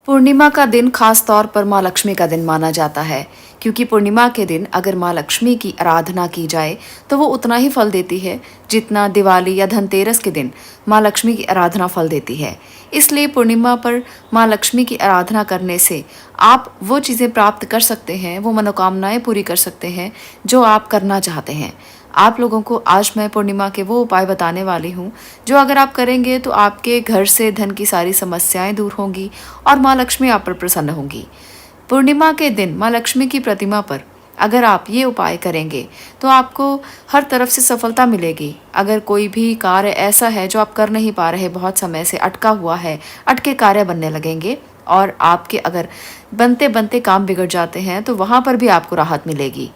पूर्णिमा का दिन खास तौर पर माँ लक्ष्मी का दिन माना जाता है, क्योंकि पूर्णिमा के दिन अगर माँ लक्ष्मी की आराधना की जाए तो वो उतना ही फल देती है जितना दिवाली या धनतेरस के दिन माँ लक्ष्मी की आराधना फल देती है। इसलिए पूर्णिमा पर माँ लक्ष्मी की आराधना करने से आप वो चीज़ें प्राप्त कर सकते हैं, वो मनोकामनाएं पूरी कर सकते हैं जो आप करना चाहते हैं। आप लोगों को आज मैं पूर्णिमा के वो उपाय बताने वाली हूँ जो अगर आप करेंगे तो आपके घर से धन की सारी समस्याएं दूर होंगी और माँ लक्ष्मी आप पर प्रसन्न होंगी। पूर्णिमा के दिन माँ लक्ष्मी की प्रतिमा पर अगर आप ये उपाय करेंगे तो आपको हर तरफ से सफलता मिलेगी। अगर कोई भी कार्य ऐसा है जो आप कर नहीं पा रहे, बहुत समय से अटका हुआ है, अटके कार्य बनने लगेंगे और आपके अगर बनते बनते काम बिगड़ जाते हैं तो वहाँ पर भी आपको राहत मिलेगी।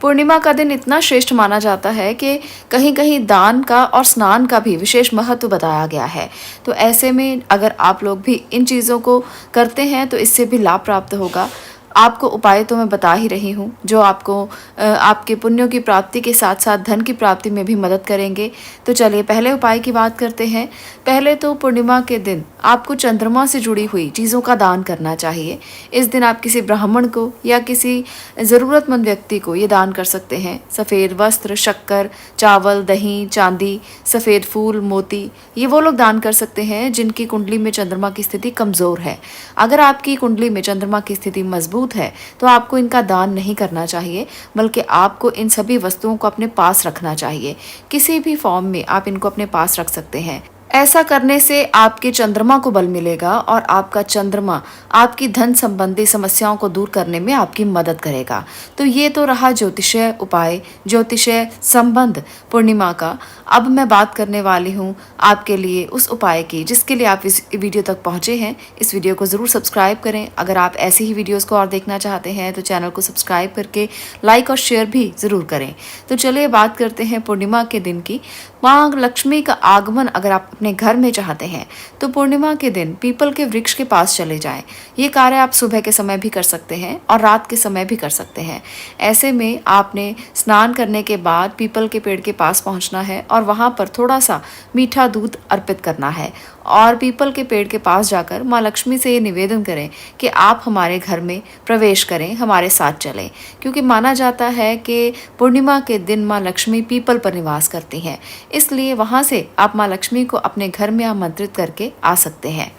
पूर्णिमा का दिन इतना श्रेष्ठ माना जाता है कि कहीं कहीं दान का और स्नान का भी विशेष महत्व बताया गया है। तो ऐसे में अगर आप लोग भी इन चीज़ों को करते हैं तो इससे भी लाभ प्राप्त होगा। आपको उपाय तो मैं बता ही रही हूँ जो आपको आपके पुण्यों की प्राप्ति के साथ साथ धन की प्राप्ति में भी मदद करेंगे। तो चलिए पहले उपाय की बात करते हैं। पहले तो पूर्णिमा के दिन आपको चंद्रमा से जुड़ी हुई चीज़ों का दान करना चाहिए। इस दिन आप किसी ब्राह्मण को या किसी ज़रूरतमंद व्यक्ति को ये दान कर सकते हैं। सफ़ेद वस्त्र, शक्कर, चावल, दही, चांदी, सफ़ेद फूल, मोती, ये वो लोग दान कर सकते हैं जिनकी कुंडली में चंद्रमा की स्थिति कमज़ोर है। अगर आपकी कुंडली में चंद्रमा की स्थिति मजबूत है तो आपको इनका दान नहीं करना चाहिए, बल्कि आपको इन सभी वस्तुओं को अपने पास रखना चाहिए। किसी भी फॉर्म में आप इनको अपने पास रख सकते हैं। ऐसा करने से आपके चंद्रमा को बल मिलेगा और आपका चंद्रमा आपकी धन संबंधी समस्याओं को दूर करने में आपकी मदद करेगा। तो ये तो रहा ज्योतिषीय उपाय, ज्योतिषीय संबंध पूर्णिमा का। अब मैं बात करने वाली हूँ आपके लिए उस उपाय की जिसके लिए आप इस वीडियो तक पहुँचे हैं। इस वीडियो को ज़रूर सब्सक्राइब करें। अगर आप ऐसी ही वीडियोज़ को और देखना चाहते हैं तो चैनल को सब्सक्राइब करके लाइक और शेयर भी ज़रूर करें। तो चलिए बात करते हैं पूर्णिमा के दिन की। माँ लक्ष्मी का आगमन अगर आप अपने घर में चाहते हैं तो पूर्णिमा के दिन पीपल के वृक्ष के पास चले जाएं। ये कार्य आप सुबह के समय भी कर सकते हैं और रात के समय भी कर सकते हैं। ऐसे में आपने स्नान करने के बाद पीपल के पेड़ के पास पहुंचना है और वहां पर थोड़ा सा मीठा दूध अर्पित करना है और पीपल के पेड़ के पास जाकर माँ लक्ष्मी से ये निवेदन करें कि आप हमारे घर में प्रवेश करें, हमारे साथ चलें। क्योंकि माना जाता है कि पूर्णिमा के दिन माँ लक्ष्मी पीपल पर निवास करती हैं, इसलिए वहाँ से आप माँ लक्ष्मी को अपने घर में आमंत्रित करके आ सकते हैं।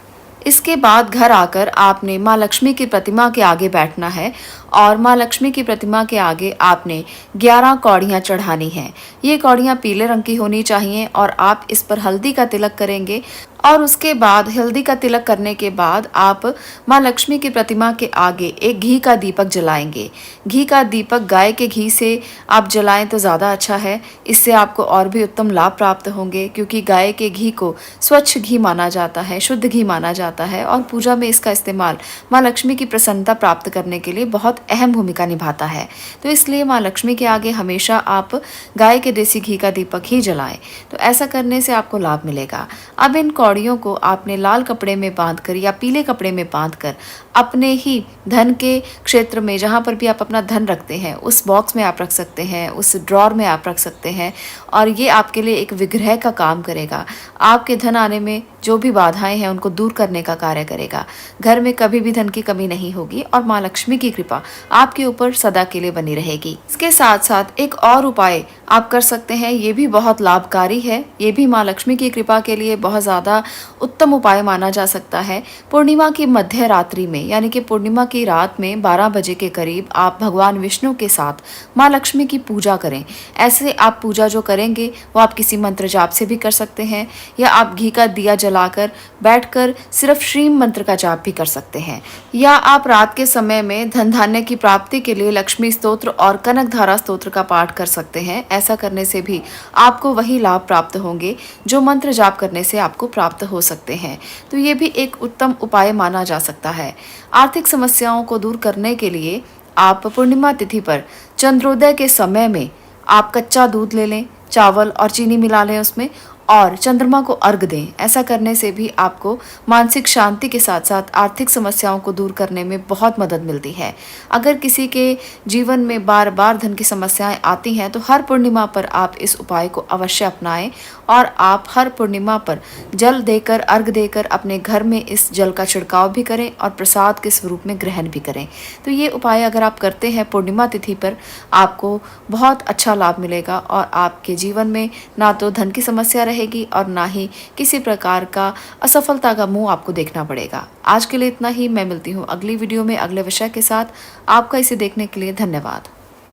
इसके बाद घर आकर आपने माँ लक्ष्मी की प्रतिमा के आगे बैठना है और माँ लक्ष्मी की प्रतिमा के आगे आपने 11 कौड़ियाँ चढ़ानी हैं। ये कौड़ियाँ पीले रंग की होनी चाहिए और आप इस पर हल्दी का तिलक करेंगे और उसके बाद हल्दी का तिलक करने के बाद आप माँ लक्ष्मी की प्रतिमा के आगे एक घी का दीपक जलाएंगे। घी का दीपक गाय के घी से आप जलाएं तो ज़्यादा अच्छा है। इससे आपको और भी उत्तम लाभ प्राप्त होंगे, क्योंकि गाय के घी को स्वच्छ घी माना जाता है, शुद्ध घी माना जाता है और पूजा में इसका इस्तेमाल माँ लक्ष्मी की प्रसन्नता प्राप्त करने के लिए बहुत अहम भूमिका निभाता है। तो इसलिए माँ लक्ष्मी के आगे हमेशा आप गाय के देसी घी का दीपक ही जलाएं। तो ऐसा करने से आपको लाभ मिलेगा। अब इन कौड़ियों को आपने लाल कपड़े में बांधकर या पीले कपड़े में बांधकर अपने ही धन के क्षेत्र में, जहाँ पर भी आप अपना धन रखते हैं, उस बॉक्स में आप रख सकते हैं, उस ड्रॉर में आप रख सकते हैं और ये आपके लिए एक विग्रह का काम करेगा। आपके धन आने में जो भी बाधाएं हैं उनको दूर करने का कार्य करेगा। घर में कभी भी धन की कमी नहीं होगी और माँ लक्ष्मी की कृपा आपके ऊपर सदा के लिए बनी रहेगी। इसके साथ साथ एक और उपाय आप कर सकते हैं, ये भी बहुत लाभकारी है। ये भी माँ लक्ष्मी की कृपा के लिए बहुत ज़्यादा उत्तम उपाय माना जा सकता है। पूर्णिमा की मध्य रात्रि में, यानी कि पूर्णिमा की रात में 12 बजे के करीब आप भगवान विष्णु के साथ माँ लक्ष्मी की पूजा करें। ऐसे आप पूजा जो करेंगे वो आप किसी मंत्र जाप से भी कर सकते हैं या आप घी का दिया जलाकर बैठकर सिर्फ श्रीम मंत्र का जाप भी कर सकते हैं, या आप रात के समय में धन धान्य की प्राप्ति के लिए लक्ष्मी स्तोत्र और कनक धारा स्तोत्र का पाठ कर सकते हैं। ऐसा करने से भी आपको वही लाभ प्राप्त होंगे जो मंत्र जाप करने से आपको प्राप्त हो सकते हैं। तो ये भी एक उत्तम उपाय माना जा सकता है। आर्थिक समस्याओं को दूर करने के लिए आप पूर्णिमा तिथि पर चंद्रोदय के समय में आप कच्चा दूध ले लें, चावल और चीनी मिला लें उसमें, और चंद्रमा को अर्घ दें। ऐसा करने से भी आपको मानसिक शांति के साथ साथ आर्थिक समस्याओं को दूर करने में बहुत मदद मिलती है। अगर किसी के जीवन में बार बार धन की समस्याएं आती हैं तो हर पूर्णिमा पर आप इस उपाय को अवश्य अपनाएं और आप हर पूर्णिमा पर जल देकर, अर्घ देकर अपने घर में इस जल का छिड़काव भी करें और प्रसाद के स्वरूप में ग्रहण भी करें। तो ये उपाय अगर आप करते हैं पूर्णिमा तिथि पर, आपको बहुत अच्छा लाभ मिलेगा और आपके जीवन में ना तो धन की समस्या रहेगी और ना ही किसी प्रकार का असफलता का मुंह आपको देखना पड़ेगा। आज के लिए इतना ही। मैं मिलती हूँ अगली वीडियो में अगले विषय के साथ। आपका इसे देखने के लिए धन्यवाद।